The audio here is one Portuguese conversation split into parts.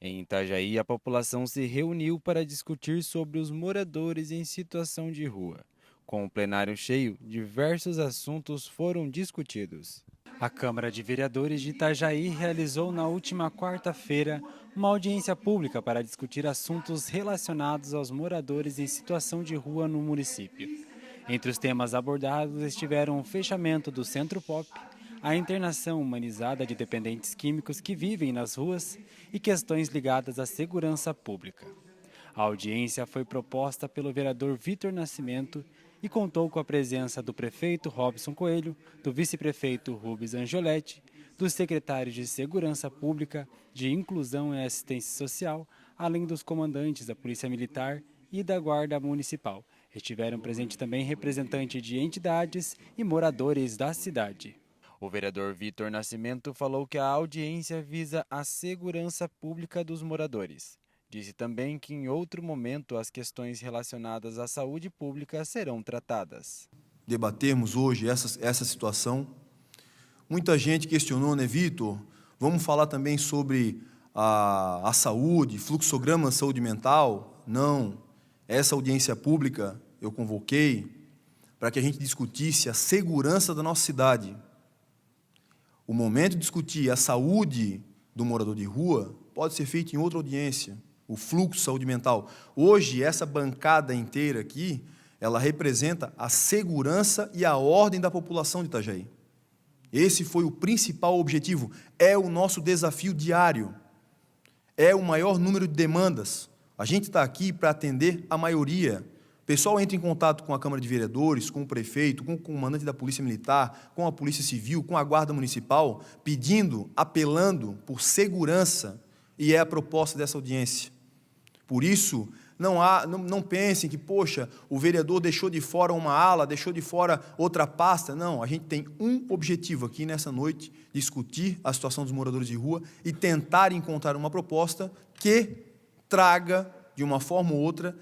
Em Itajaí, a população se reuniu para discutir sobre os moradores em situação de rua. Com o plenário cheio, diversos assuntos foram discutidos. A Câmara de Vereadores de Itajaí realizou na última quarta-feira uma audiência pública para discutir assuntos relacionados aos moradores em situação de rua no município. Entre os temas abordados estiveram o fechamento do Centro Pop, a internação humanizada de dependentes químicos que vivem nas ruas e questões ligadas à segurança pública. A audiência foi proposta pelo vereador Vitor Nascimento e contou com a presença do prefeito Robson Coelho, do vice-prefeito Rubens Angioletti, dos secretários de Segurança Pública, de Inclusão e Assistência Social, além dos comandantes da Polícia Militar e da Guarda Municipal. Estiveram presentes também representantes de entidades e moradores da cidade. O vereador Vitor Nascimento falou que a audiência visa a segurança pública dos moradores. Disse também que em outro momento as questões relacionadas à saúde pública serão tratadas. Debatermos hoje essa situação. Muita gente questionou, né, Vitor? Vamos falar também sobre a saúde, fluxograma de saúde mental? Não. Essa audiência pública eu convoquei para que a gente discutisse a segurança da nossa cidade. O momento de discutir a saúde do morador de rua pode ser feito em outra audiência, o fluxo de saúde mental. Hoje, essa bancada inteira aqui, ela representa a segurança e a ordem da população de Itajaí. Esse foi o principal objetivo, é o nosso desafio diário, é o maior número de demandas. A gente está aqui para atender a maioria. O pessoal entra em contato com a Câmara de Vereadores, com o prefeito, com o comandante da Polícia Militar, com a Polícia Civil, com a Guarda Municipal, pedindo, apelando por segurança, e é a proposta dessa audiência. Por isso, não pensem que, poxa, o vereador deixou de fora uma ala, deixou de fora outra pasta. Não, a gente tem um objetivo aqui nessa noite, discutir a situação dos moradores de rua e tentar encontrar uma proposta que traga, de uma forma ou outra,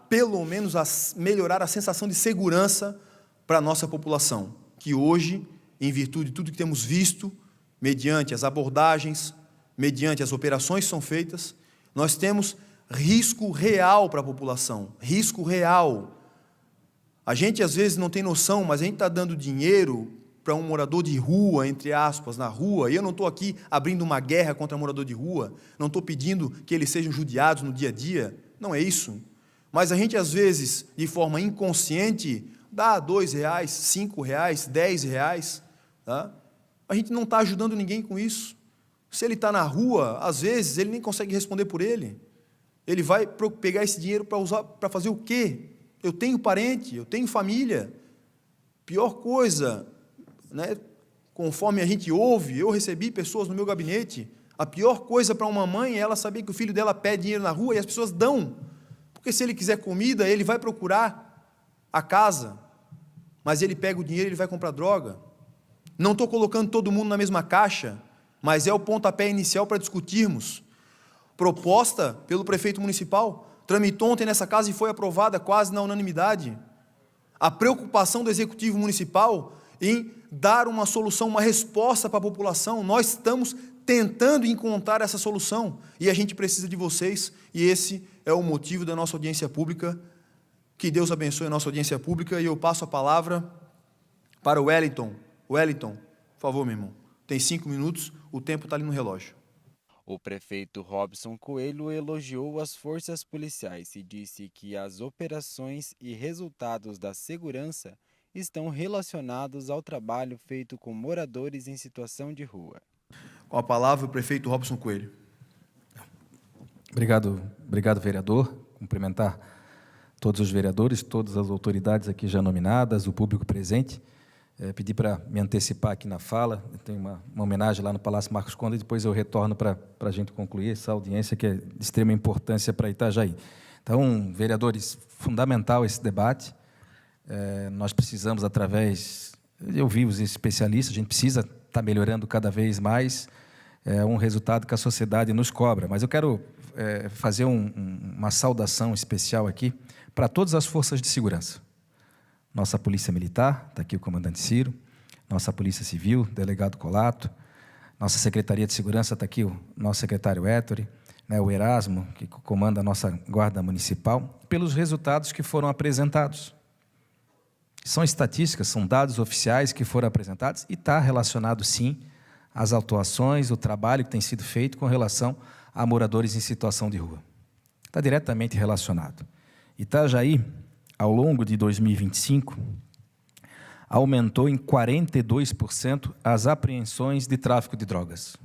pelo menos melhorar a sensação de segurança para a nossa população, que hoje, em virtude de tudo que temos visto, mediante as abordagens, mediante as operações que são feitas, nós temos risco real para a população, risco real. A gente, às vezes, não tem noção, mas a gente está dando dinheiro para um morador de rua, entre aspas, na rua, e eu não estou aqui abrindo uma guerra contra morador de rua, não estou pedindo que eles sejam judiados no dia a dia, não é isso. Mas a gente, às vezes, de forma inconsciente, dá R$2, R$5, R$10, tá? A gente não está ajudando ninguém com isso. Se ele está na rua, às vezes, ele nem consegue responder por ele. Ele vai pegar esse dinheiro para usar, para fazer o quê? Eu tenho parente, eu tenho família. Pior coisa, né? Conforme a gente ouve, eu recebi pessoas no meu gabinete, a pior coisa para uma mãe é ela saber que o filho dela pede dinheiro na rua e as pessoas dão. Porque se ele quiser comida, ele vai procurar a casa, mas ele pega o dinheiro e ele vai comprar droga. Não estou colocando todo mundo na mesma caixa, mas é o pontapé inicial para discutirmos. Proposta pelo prefeito municipal, tramitou ontem nessa casa e foi aprovada quase na unanimidade. A preocupação do executivo municipal em dar uma solução, uma resposta para a população. Nós estamos tentando encontrar essa solução e a gente precisa de vocês, e esse é o motivo da nossa audiência pública. Que Deus abençoe a nossa audiência pública, e eu passo a palavra para o Wellington. Wellington, por favor, meu irmão, tem 5 minutos, o tempo está ali no relógio. O prefeito Robson Coelho elogiou as forças policiais e disse que as operações e resultados da segurança estão relacionados ao trabalho feito com moradores em situação de rua. Com a palavra, o prefeito Robson Coelho. Obrigado, vereador. Cumprimentar todos os vereadores, todas as autoridades aqui já nominadas, o público presente. Pedir para me antecipar aqui na fala, tem uma homenagem lá no Palácio Marcos Conde, e depois eu retorno para a gente concluir essa audiência que é de extrema importância para Itajaí. Então, vereadores, fundamental esse debate. Nós precisamos, através, eu vi os especialistas, a gente precisa estar melhorando cada vez mais, um resultado que a sociedade nos cobra. Mas eu quero fazer uma saudação especial aqui para todas as forças de segurança. Nossa Polícia Militar, está aqui o comandante Ciro, nossa Polícia Civil, delegado Colato, nossa Secretaria de Segurança, está aqui o nosso secretário Héctor, né, o Erasmo, que comanda a nossa Guarda Municipal, pelos resultados que foram apresentados. São estatísticas, são dados oficiais que foram apresentados e está relacionado, sim, às autuações, o trabalho que tem sido feito com relação a moradores em situação de rua. Está diretamente relacionado. Itajaí, ao longo de 2025, aumentou em 42% as apreensões de tráfico de drogas.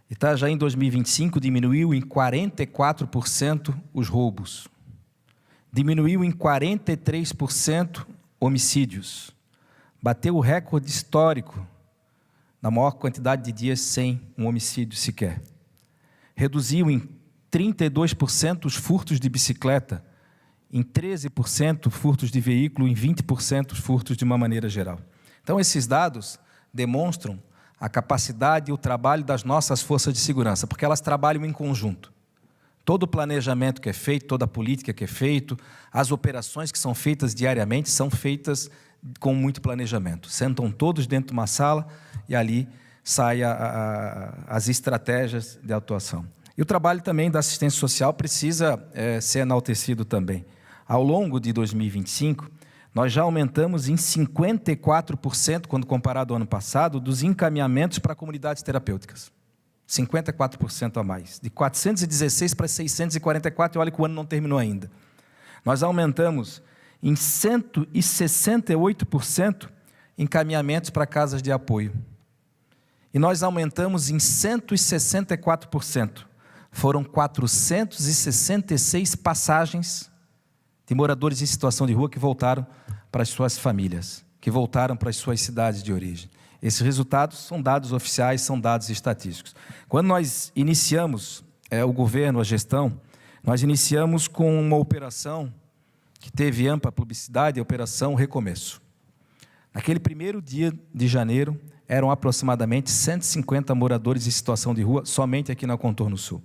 Itajaí, em 2025, diminuiu em 44% os roubos. Diminuiu em 43% homicídios. Bateu o recorde histórico na maior quantidade de dias sem um homicídio sequer. Reduziu em 32% os furtos de bicicleta, em 13% furtos de veículo, em 20% os furtos de uma maneira geral. Então, esses dados demonstram a capacidade e o trabalho das nossas forças de segurança, porque elas trabalham em conjunto. Todo o planejamento que é feito, toda a política que é feita, as operações que são feitas diariamente são feitas com muito planejamento. Sentam todos dentro de uma sala e ali saem as estratégias de atuação. E o trabalho também da assistência social precisa ser enaltecido também. Ao longo de 2025, nós já aumentamos em 54%, quando comparado ao ano passado, dos encaminhamentos para comunidades terapêuticas. 54% a mais. De 416 para 644, e olha que o ano não terminou ainda. Nós aumentamos em 168% encaminhamentos para casas de apoio. E nós aumentamos em 164%. Foram 466 passagens de moradores em situação de rua que voltaram para as suas famílias, que voltaram para as suas cidades de origem. Esses resultados são dados oficiais, são dados estatísticos. Quando nós iniciamos o governo, a gestão, nós iniciamos com uma operação que teve ampla publicidade, a Operação Recomeço. Naquele primeiro dia de janeiro, eram aproximadamente 150 moradores em situação de rua, somente aqui na Contorno Sul.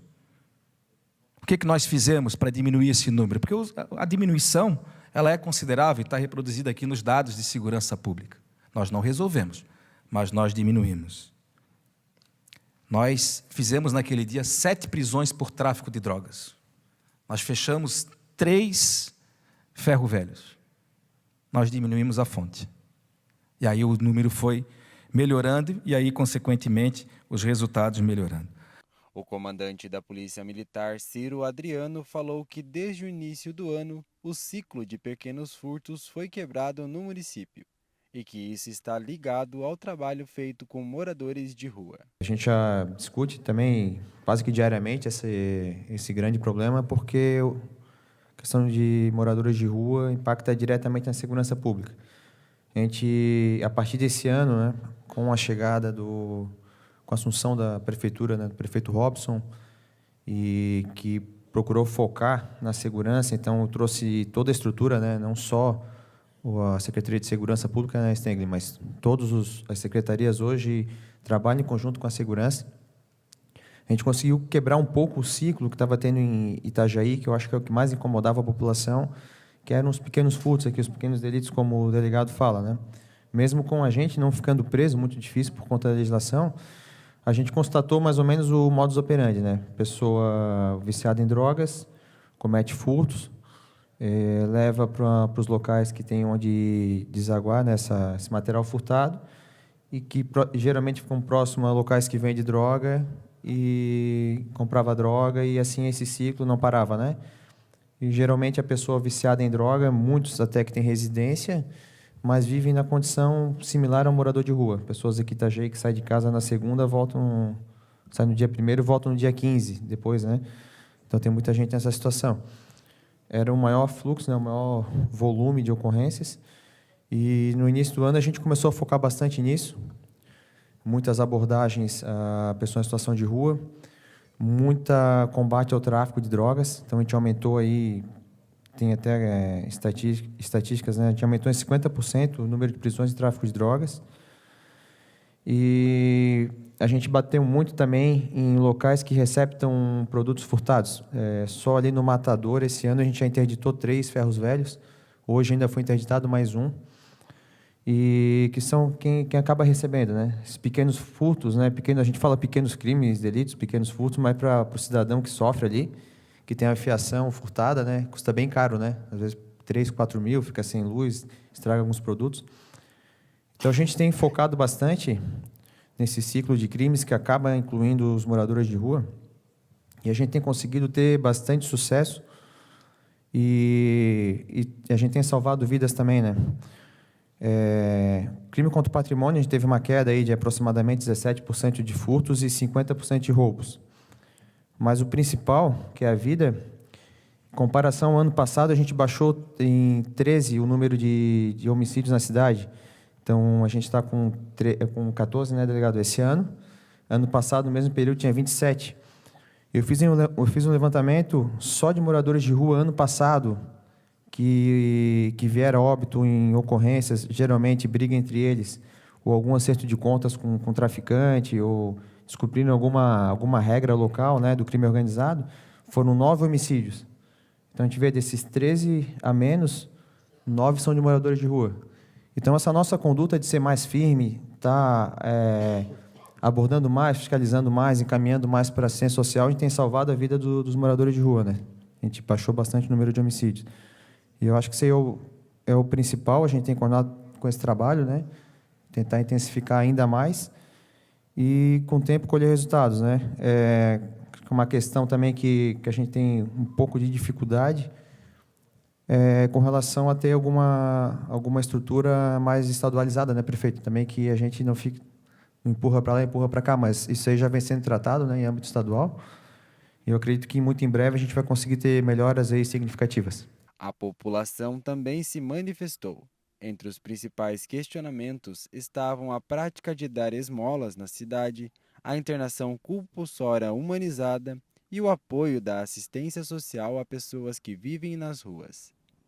O que nós fizemos para diminuir esse número? Porque a diminuição ela é considerável e está reproduzida aqui nos dados de segurança pública. Nós não resolvemos, mas nós diminuímos. Nós fizemos naquele dia 7 prisões por tráfico de drogas. Nós fechamos 3 ferro-velhos. Nós diminuímos a fonte. E aí o número foi melhorando e aí, consequentemente, os resultados melhorando. O comandante da Polícia Militar, Ciro Adriano, falou que desde o início do ano, o ciclo de pequenos furtos foi quebrado no município e que isso está ligado ao trabalho feito com moradores de rua. A gente já discute também quase que diariamente esse grande problema, porque a questão de moradores de rua impacta diretamente na segurança pública. A gente, a partir desse ano, né, com a chegada com a assunção da prefeitura, né, do prefeito Robson, e que procurou focar na segurança, então trouxe toda a estrutura, né, não só a Secretaria de Segurança Pública, né, Stengli, mas todas as secretarias hoje trabalham em conjunto com a segurança. A gente conseguiu quebrar um pouco o ciclo que estava tendo em Itajaí, que eu acho que é o que mais incomodava a população, que eram os pequenos furtos aqui, os pequenos delitos, como o delegado fala, né? Mesmo com a gente não ficando preso, muito difícil por conta da legislação, a gente constatou mais ou menos o modus operandi, né? Pessoa viciada em drogas, comete furtos, leva para os locais que tem onde desaguar, né, esse material furtado, e que geralmente ficam próximos a locais que vendem droga, e comprava droga, e assim esse ciclo não parava, né? E geralmente a pessoa viciada em droga, muitos até que têm residência, mas vivem na condição similar ao morador de rua. Pessoas aqui em Itajaí que saem de casa na segunda, saem no dia 1º e voltam no dia 15, depois, né? Então tem muita gente nessa situação. Era o maior fluxo, né, o maior volume de ocorrências, e no início do ano a gente começou a focar bastante nisso. Muitas abordagens a pessoas em situação de rua, muita combate ao tráfico de drogas, então a gente aumentou aí, tem até estatísticas, né? A gente aumentou em 50% o número de prisões de tráfico de drogas. E a gente bateu muito também em locais que receptam produtos furtados. Só ali no Matador, esse ano, a gente já interditou 3 ferros velhos. Hoje ainda foi interditado mais um. e que são quem acaba recebendo, né? Esses pequenos furtos, né? A gente fala pequenos crimes, delitos, pequenos furtos, mas para o cidadão que sofre ali, que tem a fiação furtada, né? Custa bem caro, né? Às vezes 3, 4 mil, fica sem luz, estraga alguns produtos. Então a gente tem focado bastante nesse ciclo de crimes que acaba incluindo os moradores de rua, e a gente tem conseguido ter bastante sucesso e a gente tem salvado vidas também, né? Crime contra o patrimônio, a gente teve uma queda aí de aproximadamente 17% de furtos e 50% de roubos. Mas o principal, que é a vida, em comparação ao ano passado, a gente baixou em 13 o número de homicídios na cidade. Então, a gente está com 14, né, delegado, esse ano. Ano passado, no mesmo período, tinha 27. Eu fiz um levantamento só de moradores de rua ano passado, que vieram a óbito em ocorrências, geralmente briga entre eles, ou algum acerto de contas com traficante, ou descumprindo alguma regra local, né, do crime organizado, foram 9 homicídios. Então, a gente vê desses 13 a menos, 9 são de moradores de rua. Então, essa nossa conduta de ser mais firme, abordando mais, fiscalizando mais, encaminhando mais para a assistência social, a gente tem salvado a vida dos moradores de rua, né? A gente baixou bastante o número de homicídios. E eu acho que isso aí é o principal, a gente tem continuado com esse trabalho, né? Tentar intensificar ainda mais e, com o tempo, colher resultados, né? Uma questão também que a gente tem um pouco de dificuldade com relação a ter alguma estrutura mais estadualizada, né, prefeito? Também que a gente não empurra para lá, empurra para cá, mas isso aí já vem sendo tratado, né, em âmbito estadual. E eu acredito que muito em breve a gente vai conseguir ter melhoras aí significativas. A população também se manifestou. Entre os principais questionamentos estavam a prática de dar esmolas na cidade, a internação compulsória humanizada e o apoio da assistência social a pessoas que vivem nas ruas.